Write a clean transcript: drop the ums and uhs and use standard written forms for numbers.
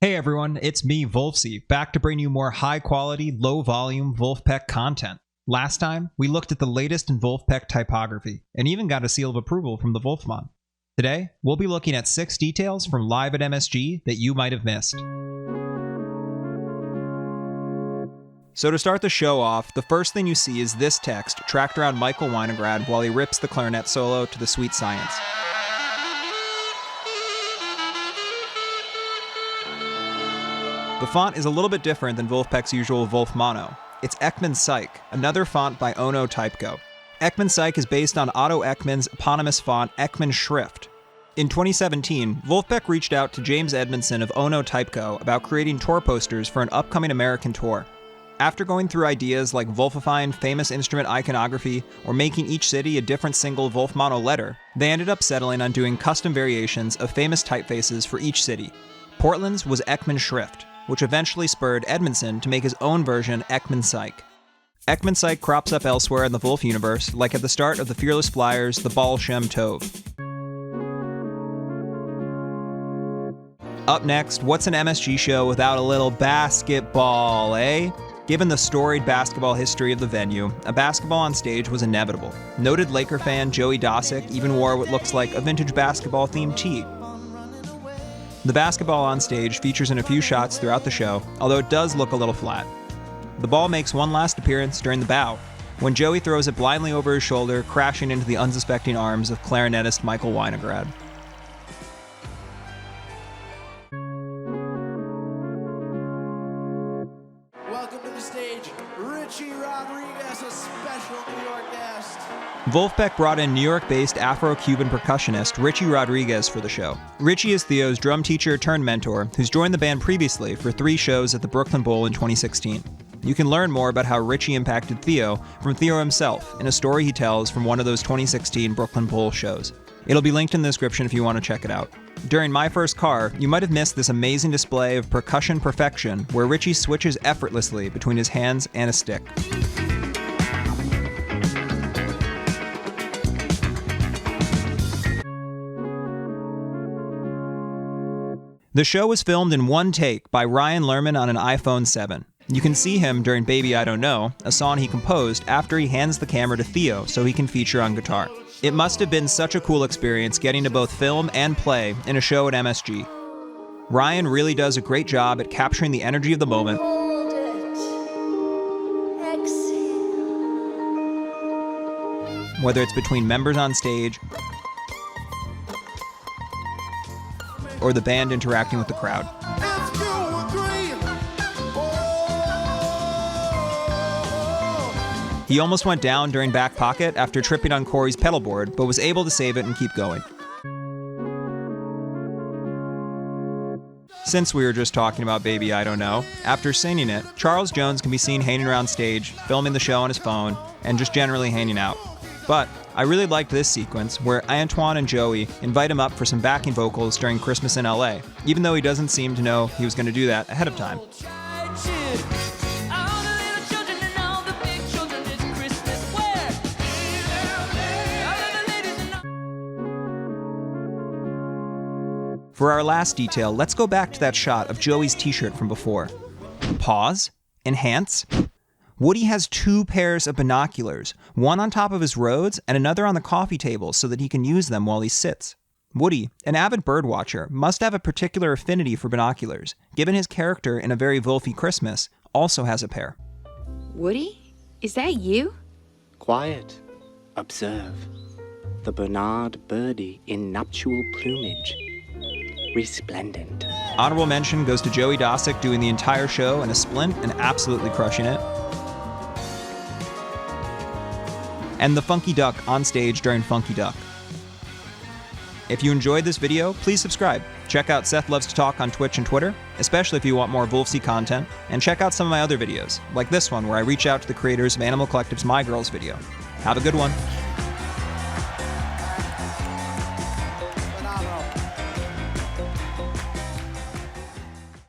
Hey everyone, it's me, Vulfzy, back to bring you more high-quality, low-volume Vulfpeck content. Last time, we looked at the latest in Vulfpeck typography, and even got a seal of approval from the Vulfmon. Today, we'll be looking at 6 details from live at MSG that you might have missed. So to start the show off, the first thing you see is this text tracked around Michael Winograd while he rips the clarinet solo to the Sweet Science. The font is a little bit different than Vulfpeck's usual Vulf Mono. It's Ekman Psych, another font by Ono Typeco. Ekman Psych is based on Otto Ekman's eponymous font Ekman Schrift. In 2017, Vulfpeck reached out to James Edmondson of Ono Typeco about creating tour posters for an upcoming American tour. After going through ideas like Vulfifying famous instrument iconography or making each city a different single Vulf Mono letter, they ended up settling on doing custom variations of famous typefaces for each city. Portland's was Ekman Schrift, which eventually spurred Edmondson to make his own version, Ekman Psych. Ekman Psych crops up elsewhere in the Vulf universe, like at the start of the Fearless Flyers' The Baal Shem Tov. Up next, what's an MSG show without a little basketball, eh? Given the storied basketball history of the venue, a basketball on stage was inevitable. Noted Laker fan Joey Dosick even wore what looks like a vintage basketball-themed tee. The basketball on stage features in a few shots throughout the show, although it does look a little flat. The ball makes one last appearance during the bow, when Joey throws it blindly over his shoulder, crashing into the unsuspecting arms of clarinetist Michael Winograd. Welcome to the stage, Richie Rodriguez, a special New York guest. Vulfpeck brought in New York-based Afro-Cuban percussionist Richie Rodriguez for the show. Richie is Theo's drum teacher turned mentor, who's joined the band previously for 3 shows at the Brooklyn Bowl in 2016. You can learn more about how Richie impacted Theo from Theo himself in a story he tells from one of those 2016 Brooklyn Bowl shows. It'll be linked in the description if you want to check it out. During My First Car, you might have missed this amazing display of percussion perfection where Richie switches effortlessly between his hands and a stick. The show was filmed in one take by Ryan Lerman on an iPhone 7. You can see him during Baby I Don't Know, a song he composed after he hands the camera to Theo so he can feature on guitar. It must have been such a cool experience getting to both film and play in a show at MSG. Ryan really does a great job at capturing the energy of the moment, whether it's between members on stage or the band interacting with the crowd. He almost went down during Back Pocket after tripping on Corey's pedal board, but was able to save it and keep going. Since we were just talking about Baby I Don't Know, after singing it, Charles Jones can be seen hanging around stage, filming the show on his phone, and just generally hanging out. But I really liked this sequence where Antoine and Joey invite him up for some backing vocals during Christmas in LA, even though he doesn't seem to know he was going to do that ahead of time. For our last detail, let's go back to that shot of Joey's t-shirt from before. Pause. Enhance. Woody has 2 pairs of binoculars, one on top of his Rhodes and another on the coffee table so that he can use them while he sits. Woody, an avid birdwatcher, must have a particular affinity for binoculars, given his character in A Very Vulfy Christmas also has a pair. Woody? Is that you? Quiet. Observe. The Bernard birdie in nuptial plumage. Resplendent. Honorable mention goes to Joey Dosick doing the entire show in a splint and absolutely crushing it. And the Funky Duck on stage during Funky Duck. If you enjoyed this video, please subscribe. Check out Seth Loves to Talk on Twitch and Twitter, especially if you want more Vulfzy content, and check out some of my other videos, like this one where I reach out to the creators of Animal Collective's My Girls video. Have a good one.